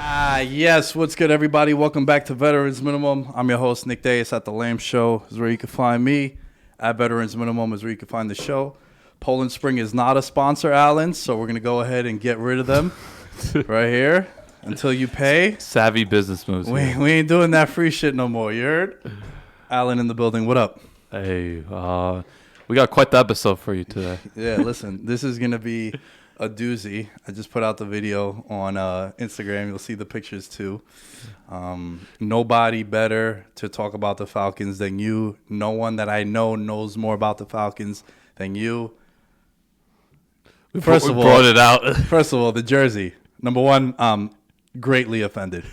Yes, what's good, everybody? Welcome back to Veterans Minimum. I'm your host, Nick Dayes at The Lamb Show. Is where you can find me. At Veterans Minimum is where you can find the show. Poland Spring is not a sponsor, Alan, so we're going to go ahead and get rid of them right here until you pay. Savvy business moves. We ain't doing that free shit no more, you heard? Alan in the building, what up? Hey, we got quite the episode for you today. Yeah, listen, this is going to be a doozy. I just put out the video on Instagram. You'll see the pictures too. Nobody better to talk about the Falcons than you. No one that I know knows more about the Falcons than you. First of all, brought it out. First of all, the jersey. Number one, greatly offended.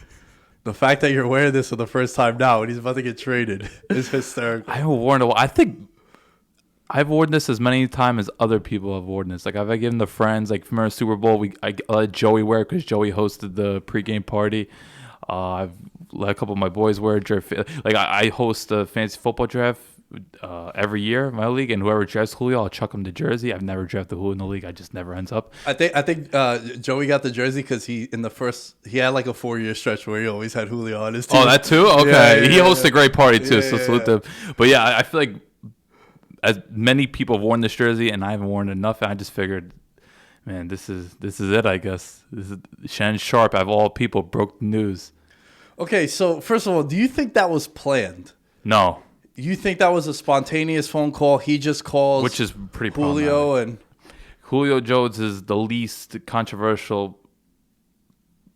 The fact that you're wearing this for the first time now and he's about to get traded is hysterical. I haven't worn it. I think I've worn this as many times as other people have worn this. Like, I've given the friends, like, from our Super Bowl, I let Joey wear it because Joey hosted the pregame party. I've let a couple of my boys wear it. Like, I host a fantasy football draft every year in my league, and whoever drafts Julio, I'll chuck him the jersey. I've never drafted Julio in the league. I just never ends up. I think Joey got the jersey because he had like a 4-year stretch where he always had Julio on his team. Oh, that too? Okay. Yeah, he hosted a great party too, Yeah, so salute to him. But yeah, I feel like as many people have worn this jersey, and I haven't worn it enough, and I just figured, man, this is it, I guess. This is Shannon Sharp, of all people, broke the news. Okay, so first of all, do you think that was planned? No. You think that was a spontaneous phone call? He just calls, which is pretty Julio, and Julio Jones is the least controversial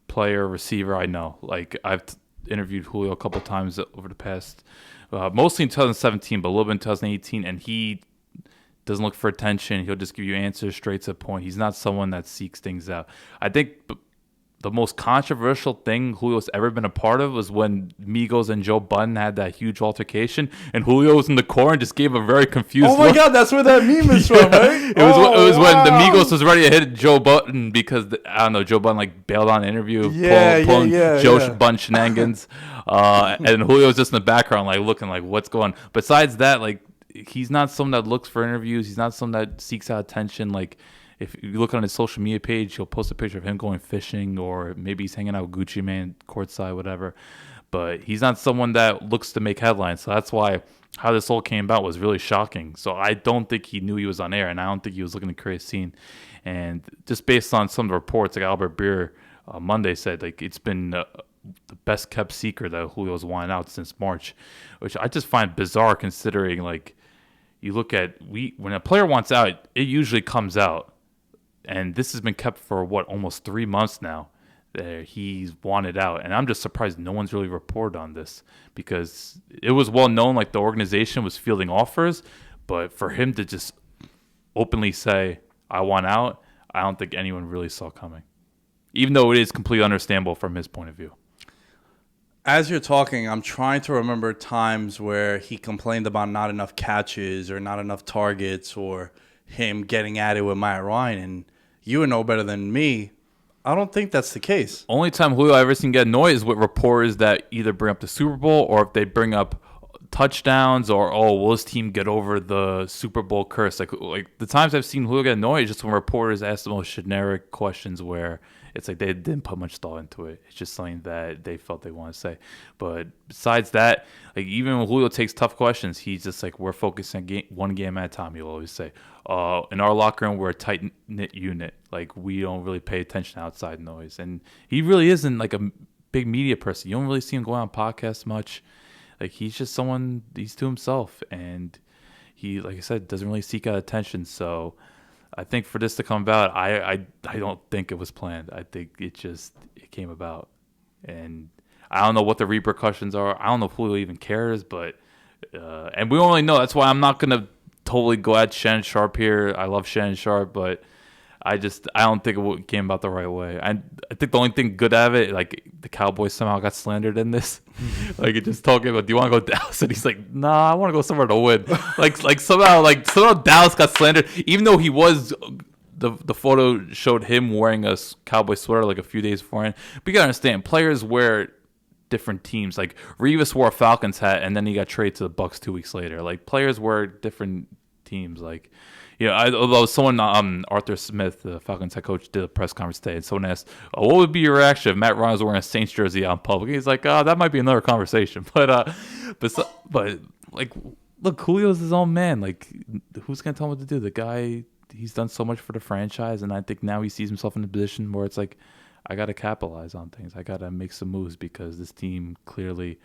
player receiver I know. Like, I've interviewed Julio a couple of times over the past, mostly in 2017, but a little bit in 2018, and he doesn't look for attention. He'll just give you answers straight to the point. He's not someone that seeks things out. I think the most controversial thing Julio's ever been a part of was when Migos and Joe Budden had that huge altercation, and Julio was in the corner and just gave a very confused look. Oh my God, that's where that meme is from, right? It was when the Migos was ready to hit Joe Budden because, I don't know, Joe Budden like bailed on an interview, pulling Joe Budden shenanigans. And Julio was just in the background like looking like, what's going on? Besides that, like, he's not someone that looks for interviews. He's not someone that seeks out attention. Like, if you look on his social media page, he'll post a picture of him going fishing, or maybe he's hanging out with Gucci Mane courtside, whatever. But he's not someone that looks to make headlines. So that's why how this all came about was really shocking. So I don't think he knew he was on air, and I don't think he was looking to create a scene. And just based on some of the reports, like Albert Beer Monday said, like, it's been the best kept secret that Julio's wanted out since March, which I just find bizarre considering, like, you look at when a player wants out, it usually comes out. And this has been kept for, almost 3 months now that he's wanted out. And I'm just surprised no one's really reported on this because it was well known, like, the organization was fielding offers. But for him to just openly say, I want out, I don't think anyone really saw coming. Even though it is completely understandable from his point of view. As you're talking, I'm trying to remember times where he complained about not enough catches or not enough targets or him getting at it with Matt Ryan, and you would know better than me. I don't think that's the case. Only time Julio ever seen get annoyed is with reporters that either bring up the Super Bowl or if they bring up touchdowns or, will his team get over the Super Bowl curse? Like the times I've seen Julio get annoyed is just when reporters ask the most generic questions where it's like they didn't put much thought into it. It's just something that they felt they want to say. But besides that, like, even when Julio takes tough questions, he's just like, we're focusing on one game at a time, he'll always say. In our locker room, we're a tight-knit unit. Like, we don't really pay attention to outside noise. And he really isn't like a big media person. You don't really see him go on podcasts much. Like, he's just someone, he's to himself. And he, like I said, doesn't really seek out attention. So I think for this to come about, I don't think it was planned. I think it came about. And I don't know what the repercussions are. I don't know if Julio even cares, but and we only know. That's why I'm not going to totally go at Shannon Sharp here. I love Shannon Sharp, but I don't think it came about the right way. I think the only thing good out of it, like, the Cowboys somehow got slandered in this. Like, it just talking about, do you want to go Dallas? And he's like, nah, I want to go somewhere to win. like somehow Dallas got slandered, even though he was. The photo showed him wearing a Cowboy sweater like a few days beforehand. But you gotta understand, players wear different teams. Like, Revis wore a Falcons hat, and then he got traded to the Bucks 2 weeks later. Like, players wear different teams. Like, although someone, Arthur Smith, the Falcons head coach, did a press conference today, and someone asked, what would be your reaction if Matt Ryan was wearing a Saints jersey out in public? He's like, that might be another conversation. But like, look, Julio's his own man. Like, who's gonna tell him what to do? The guy, he's done so much for the franchise, and I think now he sees himself in a position where it's like, I got to capitalize on things. I got to make some moves because this team clearly,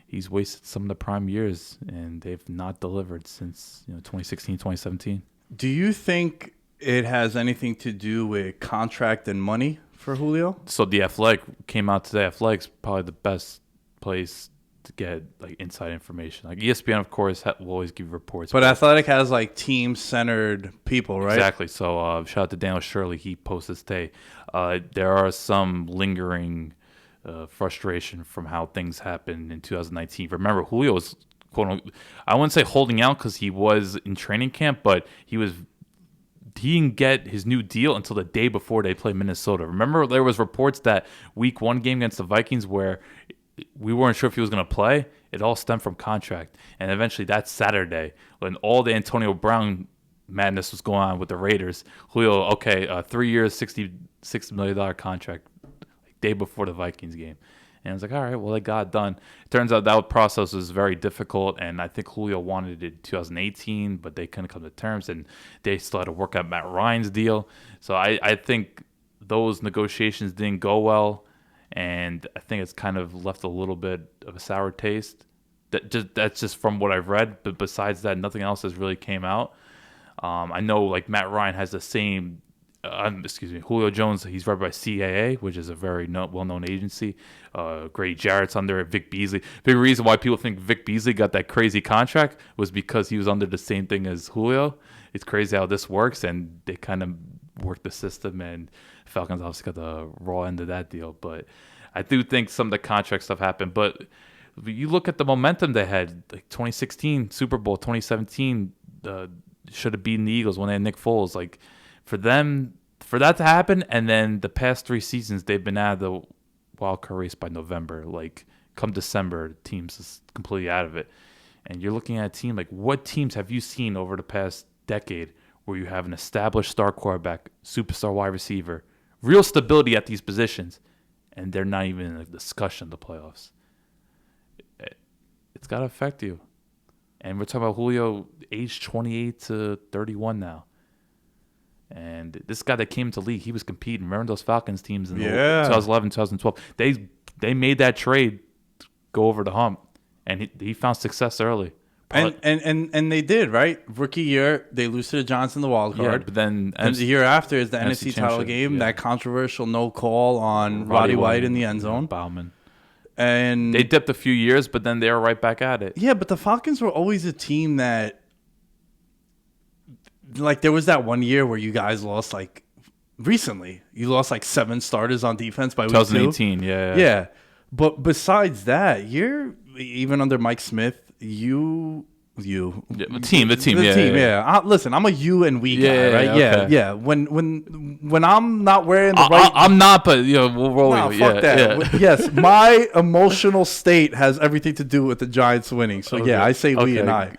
he's wasted some of the prime years, and they've not delivered since 2016, 2017. Do you think it has anything to do with contract and money for Julio? So The Athletic came out today. Athletic's probably the best place to get like inside information. Like ESPN, of course, will always give reports. But Athletic has like team-centered people, right? Exactly. So shout out to Daniel Shirley. He posted today. There are some lingering frustration from how things happened in 2019. Remember, Julio was, I wouldn't say holding out because he was in training camp, but he didn't get his new deal until the day before they played Minnesota. Remember, there was reports that week 1 game against the Vikings where we weren't sure if he was going to play. It all stemmed from contract. And eventually that Saturday, when all the Antonio Brown madness was going on with the Raiders, Julio, 3 years, $66 million contract, like day before the Vikings game. And I was like, all right, well, they got it done. It turns out that process was very difficult, and I think Julio wanted it in 2018, but they couldn't come to terms, and they still had to work out Matt Ryan's deal. So I think those negotiations didn't go well, and I think it's kind of left a little bit of a sour taste. That's just from what I've read, but besides that, nothing else has really came out. I know like Matt Ryan has the same, Julio Jones, he's read by CAA, which is a very well-known agency. Grady Jarrett's under it, Vic Beasley. Big reason why people think Vic Beasley got that crazy contract was because he was under the same thing as Julio. It's crazy how this works, and they kind of work the system, and Falcons obviously got the raw end of that deal. But I do think some of the contract stuff happened. But you look at the momentum they had, like 2016 Super Bowl, 2017 should have beaten the Eagles when they had Nick Foles. Like, for that to happen, and then the past 3 seasons they've been out of the wild card race by November. Like, come December, the team's just completely out of it. And you're looking at a team, like, what teams have you seen over the past decade where you have an established star quarterback, superstar wide receiver, real stability at these positions, and they're not even in a discussion of the playoffs? It's got to affect you. And we're talking about Julio, age 28 to 31 now. And this guy that came to league, he was competing. Remember those Falcons teams in 2011, 2012? They made that trade go over the hump, and he found success early. And they did, right? Rookie year, they lose to the Giants in the wild card. Yeah, but then the year after is the NFC title game, that controversial no call on Roddy White in the end zone. Bauman. And they dipped a few years, but then they were right back at it. Yeah, but the Falcons were always a team that, like, there was that one year where you guys lost, like, recently. You lost, like, 7 starters on defense by week 2018, 2. Yeah. But besides that, you're, even under Mike Smith, the team, yeah. Listen, I'm a you and we guy, right? Okay. Yeah. When I'm not wearing the right, I'm not, but we'll roll with it. Fuck that. Yeah. Yes, my emotional state has everything to do with the Giants winning. So Okay. yeah, I say we Okay. and I.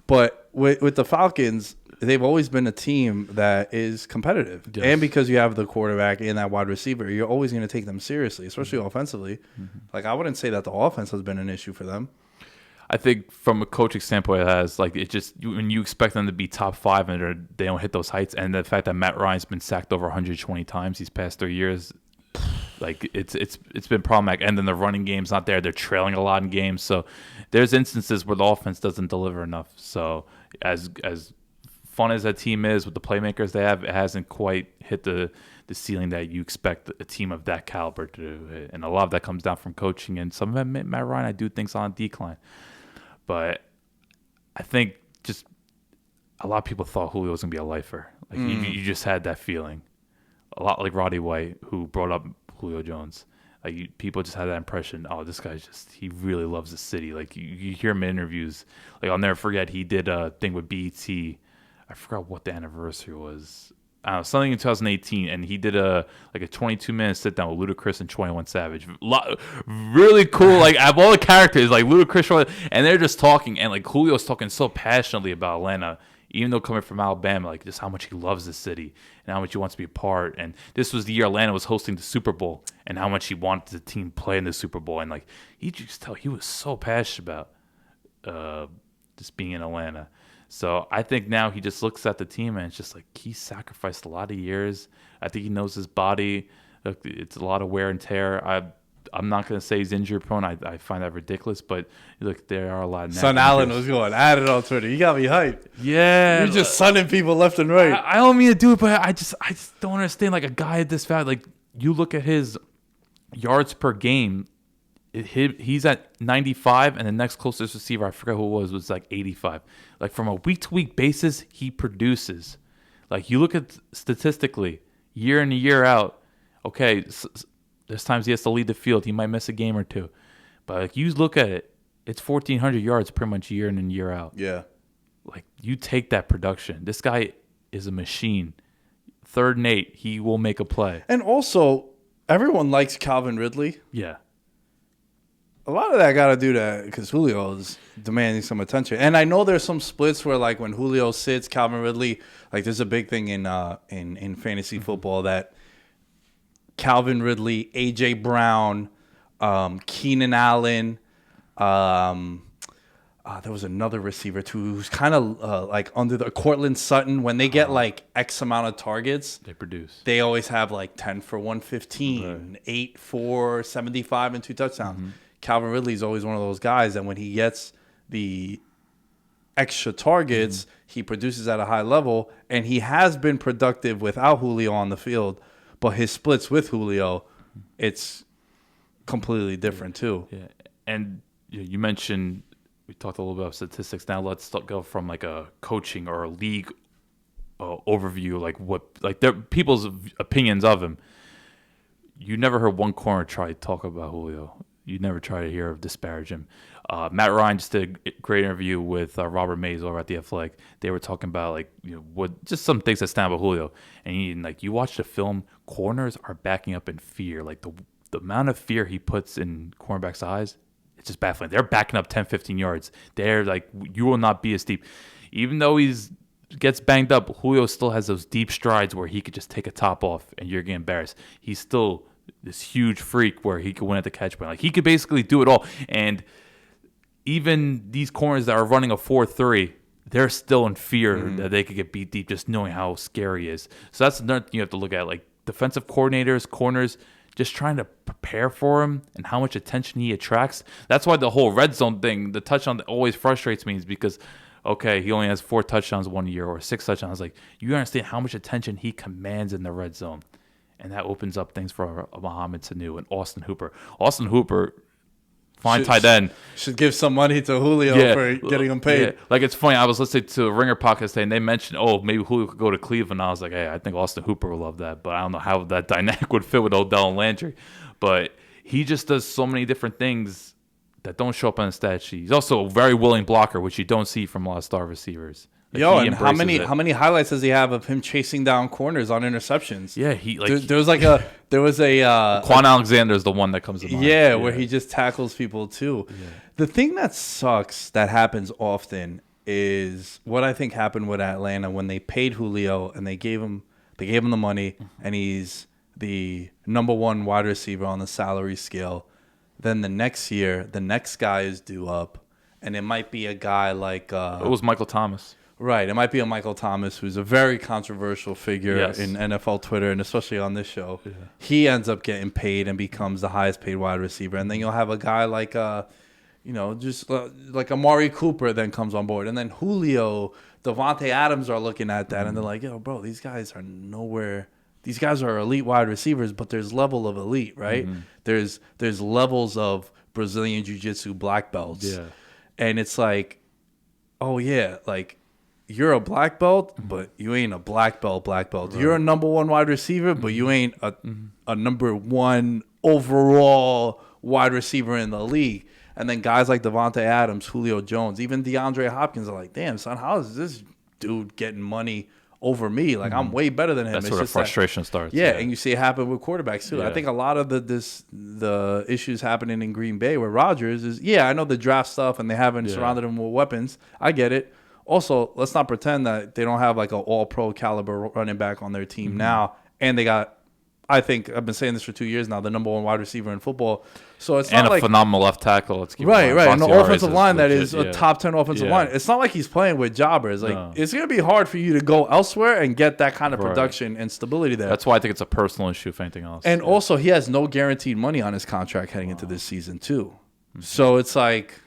But with the Falcons, they've always been a team that is competitive, Yes. and because you have the quarterback and that wide receiver, you're always going to take them seriously, especially offensively. Mm-hmm. Like, I wouldn't say that the offense has been an issue for them. I think from a coaching standpoint, it has, like, it just, when you expect them to be top 5 and they don't hit those heights, and the fact that Matt Ryan's been sacked over 120 times these past 3 years, like, it's been problematic. And then the running game's not there; they're trailing a lot in games. So there's instances where the offense doesn't deliver enough. So as fun as that team is with the playmakers they have, it hasn't quite hit the ceiling that you expect a team of that caliber to do. And a lot of that comes down from coaching, and some of it, Matt Ryan, I do think's on a decline. But I think just a lot of people thought Julio was going to be a lifer. Like, you just had that feeling. A lot like Roddy White, who brought up Julio Jones. Like, people just had that impression, oh, this guy's just, he really loves the city. Like, you hear him in interviews. Like, I'll never forget, he did a thing with BET. I forgot what the anniversary was. I don't know, something in 2018, and he did a 22-minute sit-down with Ludacris and 21 Savage. Really cool. Like, I have all the characters, like Ludacris, and they're just talking, and like Julio's talking so passionately about Atlanta. even though coming from Alabama, like just how much he loves the city and how much he wants to be a part. And this was the year Atlanta was hosting the Super Bowl and how much he wanted the team play in the Super Bowl. And like you just tell he was so passionate about just being in Atlanta. So I think now he just looks at the team and it's just like he sacrificed a lot of years. I think he knows his body. It's a lot of wear and tear. I'm not going to say he's injury prone. I find that ridiculous, but look, there are a lot of Son Allen was going at it on Twitter. You got me hyped. Yeah. You're just sunning people left and right. I don't mean to do it, but I just don't understand like a guy at this fat. Like you look at his yards per game, he's at 95, and the next closest receiver, I forget who it was like 85. Like from a week-to-week basis, he produces. Like you look at statistically, year in and year out, okay, there's times he has to lead the field. He might miss a game or two. But like you look at it, it's 1,400 yards pretty much year in and year out. Yeah. Like you take that production. This guy is a machine. 3rd and 8, he will make a play. And also, everyone likes Calvin Ridley. Yeah. A lot of that got to do that because Julio is demanding some attention. And I know there's some splits where, like, when Julio sits, Calvin Ridley, like, there's a big thing in fantasy football that Calvin Ridley, A.J. Brown, Keenan Allen, there was another receiver, too, who's kind of, like, under the Cortland Sutton. When they get, like, X amount of targets, They produce. they always have, like, 10 for 115, Right. 8 for 75, and 2 touchdowns. Calvin Ridley is always one of those guys that when he gets the extra targets, he produces at a high level, and he has been productive without Julio on the field, but his splits with Julio, it's completely different too. Yeah. And you mentioned, we talked a little bit about statistics. Now let's go from like a coaching or a league overview, like their people's opinions of him. You never heard one corner try to talk about Julio. You never try to hear of disparage him. Matt Ryan just did a great interview with Robert Mays over at The Athletic. They were talking about just some things that stand about Julio. And you watch the film, corners are backing up in fear. Like the amount of fear he puts in cornerbacks' eyes, it's just baffling. They're backing up 10, 15 yards. They're like, you will not be as deep. Even though gets banged up, Julio still has those deep strides where he could just take a top off and you're getting embarrassed. He's still this huge freak where he could win at the catch point. Like he could basically do it all. And even these corners that are running a 4-3, they're still in fear that they could get beat deep just knowing how scary he is. So that's another thing you have to look at. Like defensive coordinators, corners, just trying to prepare for him and how much attention he attracts. That's why the whole red zone thing, the touchdown that always frustrates me is because, okay, he only has 4 touchdowns 1 year or 6 touchdowns. Like you understand how much attention he commands in the red zone. And that opens up things for Mohamed Sanu and Austin Hooper. Austin Hooper, fine tight end. Should give some money to Julio for getting him paid. Yeah. Like, it's funny. I was listening to a Ringer podcast today, and they mentioned, maybe Julio could go to Cleveland. And I was like, hey, I think Austin Hooper would love that. But I don't know how that dynamic would fit with Odell and Landry. But he just does so many different things that don't show up on the stat sheet. He's also a very willing blocker, which you don't see from a lot of star receivers. Like, and how many highlights does he have of him chasing down corners on interceptions? Yeah, there was a Quan Alexander is the one that comes to mind. Yeah, where he just tackles people too. Yeah. The thing that sucks that happens often is what I think happened with Atlanta when they paid Julio and they gave him the money and he's the number 1 wide receiver on the salary scale. Then the next year, the next guy is due up, and it might be a guy like it was Michael Thomas. Right. It might be a Michael Thomas, who's a very controversial figure in NFL Twitter and especially on this show. Yeah. He ends up getting paid and becomes the highest paid wide receiver. And then you'll have a guy like, like Amari Cooper then comes on board. And then Julio, Devontae Adams are looking at that and they're like, yo, bro, these guys are nowhere. These guys are elite wide receivers, but there's level of elite, right? There's levels of Brazilian Jiu-Jitsu black belts. Yeah. And it's like, oh, yeah, like, you're a black belt, but you ain't a black belt. Right. You're a number 1 wide receiver, but you ain't a number 1 overall wide receiver in the league. And then guys like Devontae Adams, Julio Jones, even DeAndre Hopkins are like, damn, son, how is this dude getting money over me? Like, I'm way better than him. That's where the frustration starts. Yeah, and you see it happen with quarterbacks, too. Yeah. I think a lot of the issues happening in Green Bay with Rodgers is, I know the draft stuff and they haven't surrounded him with weapons. I get it. Also, let's not pretend that they don't have like an all-pro caliber running back on their team now, and they got. I think I've been saying this for 2 years now. The number one wide receiver in football. So it's and not a like phenomenal left tackle. Let's keep right. And the Bakhtiari offensive line that legit, is a top 10 offensive line. It's not like he's playing with jobbers. Like it's gonna be hard for you to go elsewhere and get that kind of production and stability there. That's why I think it's a personal issue, if anything else. And also, he has no guaranteed money on his contract heading into this season too. So it's like,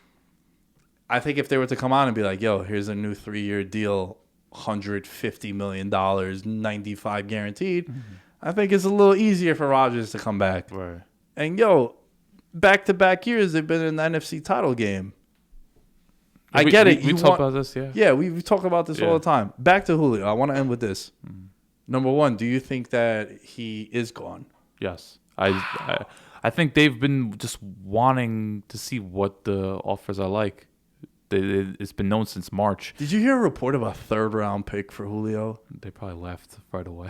I think if they were to come on and be like, "Yo, here's a new 3-year deal, $150 million, 95 guaranteed," I think it's a little easier for Rodgers to come back. Right. And back-to-back years they've been in the NFC title game. I get it. We talk about this, yeah. Yeah, we talk about this all the time. Back to Julio. I want to end with this. Number one, do you think that he is gone? Yes. I think they've been just wanting to see what the offers are like. It's been known since March. Did you hear a report about a third-round pick for Julio? They probably left right away.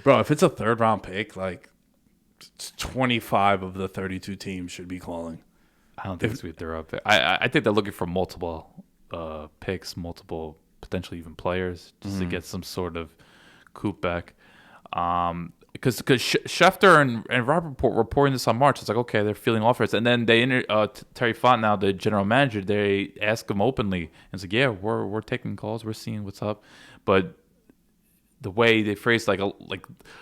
Bro, if it's a third-round pick, like 25 of the 32 teams should be calling. I don't think it's going to be third-round pick. I think they're looking for multiple picks, multiple potentially even players, just to get some sort of coup back. Because Schefter and Robert were reporting this on March. It's like, okay, they're feeling offers. And then Terry Fontenot, the general manager, they ask him openly. And it's like, yeah, we're taking calls. We're seeing what's up. But the way they phrase like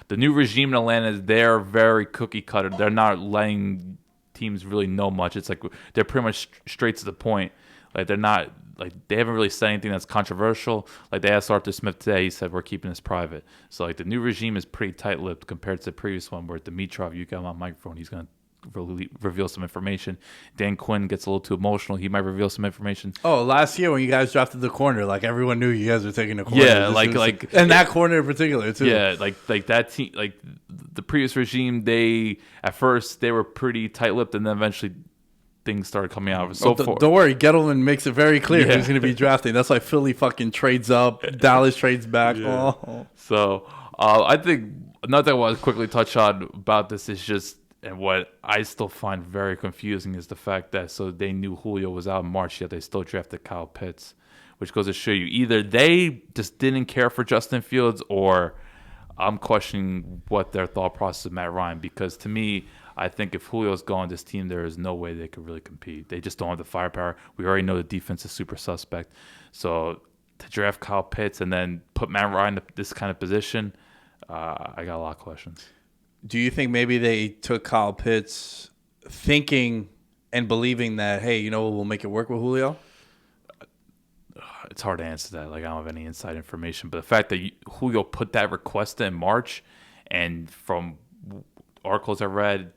the new regime in Atlanta, they're very cookie cutter. They're not letting teams really know much. It's like they're pretty much straight to the point. Like they're not like they haven't really said anything that's controversial. Like they asked Arthur Smith today, he said we're keeping this private. So like the new regime is pretty tight-lipped compared to the previous one, where Dimitrov, you got him on microphone, he's gonna reveal some information. Dan Quinn gets a little too emotional. He might reveal some information. Oh, last year when you guys drafted the corner, like everyone knew you guys were taking the corner. Yeah, like and that corner in particular too. Yeah, like that team, like the previous regime, they at first they were pretty tight-lipped, and then eventually things started coming out. Don't worry, Gettleman makes it very clear who's going to be drafting. That's why Philly fucking trades up, Dallas trades back. Yeah. So I think another thing I want to quickly touch on about this is just, and what I still find very confusing is the fact that so they knew Julio was out in March, yet they still drafted Kyle Pitts, which goes to show you either they just didn't care for Justin Fields, or I'm questioning what their thought process of Matt Ryan, because to me, I think if Julio's gone, this team, there is no way they could really compete. They just don't have the firepower. We already know the defense is super suspect. So to draft Kyle Pitts and then put Matt Ryan in this kind of position, I got a lot of questions. Do you think maybe they took Kyle Pitts thinking and believing that, hey, you know what, we'll make it work with Julio? It's hard to answer that. Like, I don't have any inside information. But the fact that Julio put that request in March, and from articles I read,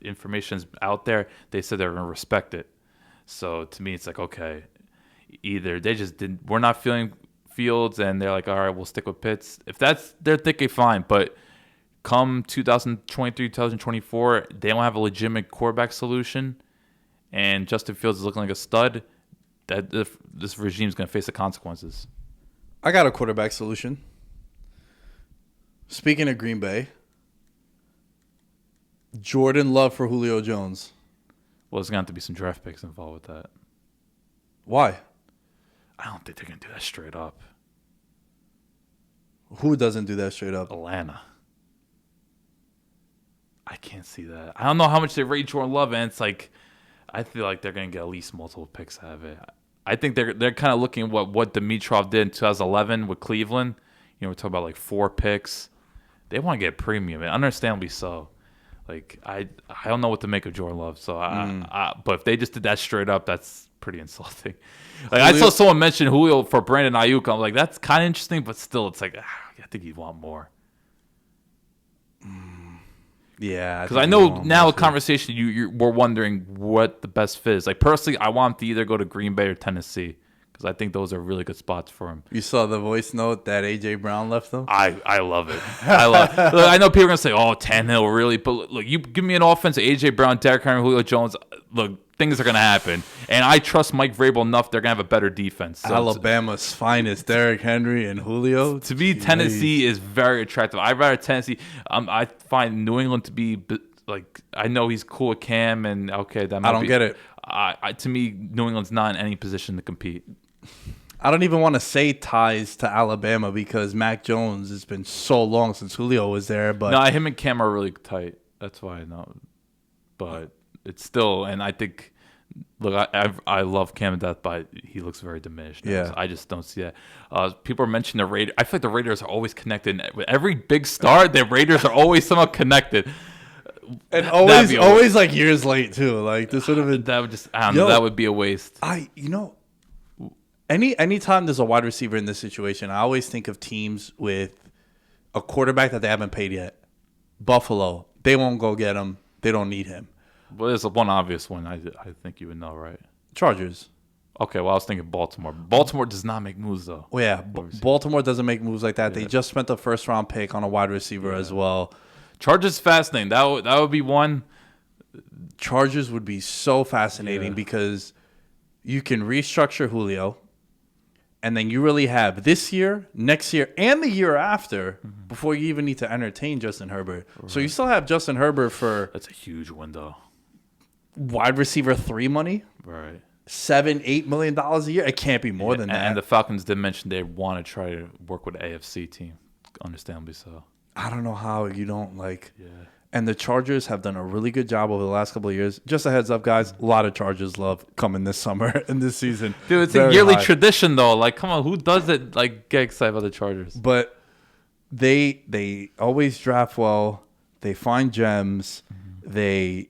information's out there, they said they're going to respect it. So to me, it's like, okay, either they just didn't, we're not feeling Fields, and they're like, all right, we'll stick with Pitts. If that's their thinking, fine. But come 2023, 2024, they don't have a legitimate quarterback solution, and Justin Fields is looking like a stud, that this regime is going to face the consequences. I got a quarterback solution. Speaking of Green Bay, Jordan Love for Julio Jones. Well, there's going to have to be some draft picks involved with that. Why? I don't think they're going to do that straight up. Who doesn't do that straight up? Atlanta. I can't see that. I don't know how much they rate Jordan Love, and it's like, I feel like they're going to get at least multiple picks out of it. I think they're kind of looking at what Dimitrov did in 2011 with Cleveland. You know, we're talking about like 4 picks. They want to get premium, and understandably so. Like, I don't know what to make of Jordan Love. So, but if they just did that straight up, that's pretty insulting. Like, I saw someone mention Julio for Brandon Ayuk. I'm like, that's kind of interesting, but still, it's like, I think you'd want more. Yeah, because I know now a conversation we're wondering what the best fit is. Like, personally, I want him to either go to Green Bay or Tennessee, because I think those are really good spots for him. You saw the voice note that A.J. Brown left them? I love it. Look, I know people are going to say, oh, Tannehill, really? But look, you give me an offense, A.J. Brown, Derrick Henry, Julio Jones, look, things are going to happen. And I trust Mike Vrabel enough, they're going to have a better defense. So Alabama's finest, Derrick Henry and Julio. To me, Tennessee is very attractive. I'd rather Tennessee. I find New England to be, like, I know he's cool with Cam, and okay, that might I don't get it. To me, New England's not in any position to compete. I don't even want to say ties to Alabama because Mac Jones, it's been so long since Julio was there. But No, him and Cam are really tight. That's why I know. But it's still, and I think, look, I love Cam to death, but he looks very diminished. Now, Yeah. so I just don't see that. People are mentioning the Raiders. I feel like the Raiders are always connected. With every big star, the Raiders are always somehow connected. and That'd be a always like years late too. Like this would have been. That would just, I don't know, that would be a waste. Anytime there's a wide receiver in this situation, I always think of teams with a quarterback that they haven't paid yet. Buffalo, they won't go get him. They don't need him. Well, there's one obvious one. I think you would know, right? Chargers. Okay, well, I was thinking Baltimore. Baltimore does not make moves, though. Well, yeah, Baltimore doesn't make moves like that. They just spent a first-round pick on a wide receiver as well. Chargers fascinating. That would be one. Chargers would be so fascinating because you can restructure Julio, and then you really have this year, next year, and the year after before you even need to entertain Justin Herbert. Right. So you still have Justin Herbert for that's a huge window. Wide receiver 3 money, right? $7-8 million a year. It can't be more than that. And the Falcons did mention they want to try to work with the AFC team, understandably so. I don't know how you don't like. Yeah. And the Chargers have done a really good job over the last couple of years. Just a heads up, guys. A lot of Chargers love coming this summer and this season. Dude, it's a yearly tradition, though. Like, come on, who does it? Like, get excited about the Chargers. But they always draft well. They find gems. The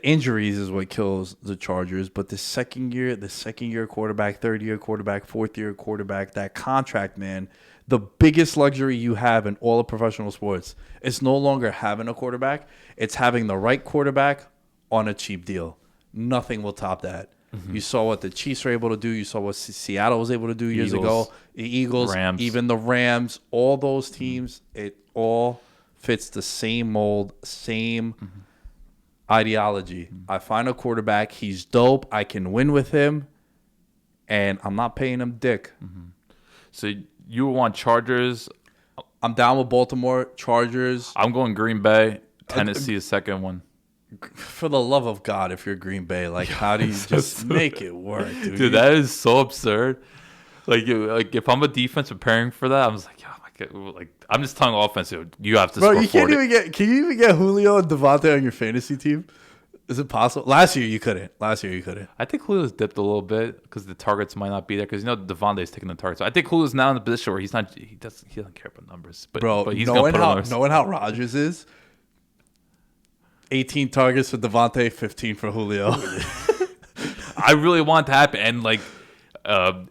injuries is what kills the Chargers. But the second year quarterback, third year quarterback, fourth year quarterback, that contract, man. The biggest luxury you have in all of professional sports is no longer having a quarterback. It's having the right quarterback on a cheap deal. Nothing will top that. You saw what the Chiefs were able to do. You saw what Seattle was able to do years ago. The Eagles, Rams. even the Rams, all those teams, it all fits the same mold, same ideology. I find a quarterback. He's dope. I can win with him, and I'm not paying him dick. So you want Chargers? I'm down with Baltimore, Chargers. I'm going Green Bay. Tennessee is second one. For the love of God, if you're Green Bay, like how do you just make it work, dude? Dude, that is so absurd. Like if I'm a defense preparing for that, I'm just like, I'm just telling offense, you have to. Bro, score you can't 40. even get. Can you even get Julio and Devontae on your fantasy team? Is it possible? Last year you couldn't. I think Julio's dipped a little bit because the targets might not be there. Because Devontae's taking the targets. So I think Julio's now in the position where he doesn't care about numbers. But he's knowing gonna put how Rodgers is, 18 targets for Devontae, 15 for Julio. I really want it to happen. And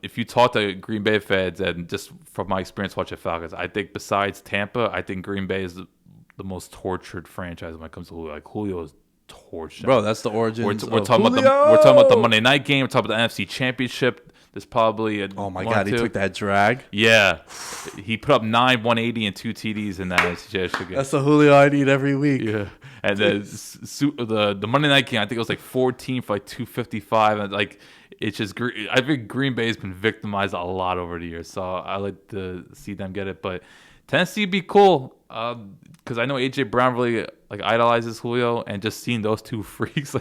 if you talk to Green Bay fans, and just from my experience watching Falcons, I think besides Tampa, I think Green Bay is the most tortured franchise when it comes to Julio. Like Julio is tortured. Bro, that's the origins. We're talking about the Monday night game. We're talking about the NFC Championship. There's probably oh my God, he took that drag. Yeah, he put up 180 and 2 TDs in that NFC Championship game. That's the Julio I need every week. Yeah, and the Monday night game, I think it was like 14 for like 255, and it's just. I think Green Bay's been victimized a lot over the years, so I like to see them get it. But Tennessee would be cool because I know AJ Brown really idolizes Julio, and just seeing those two freaks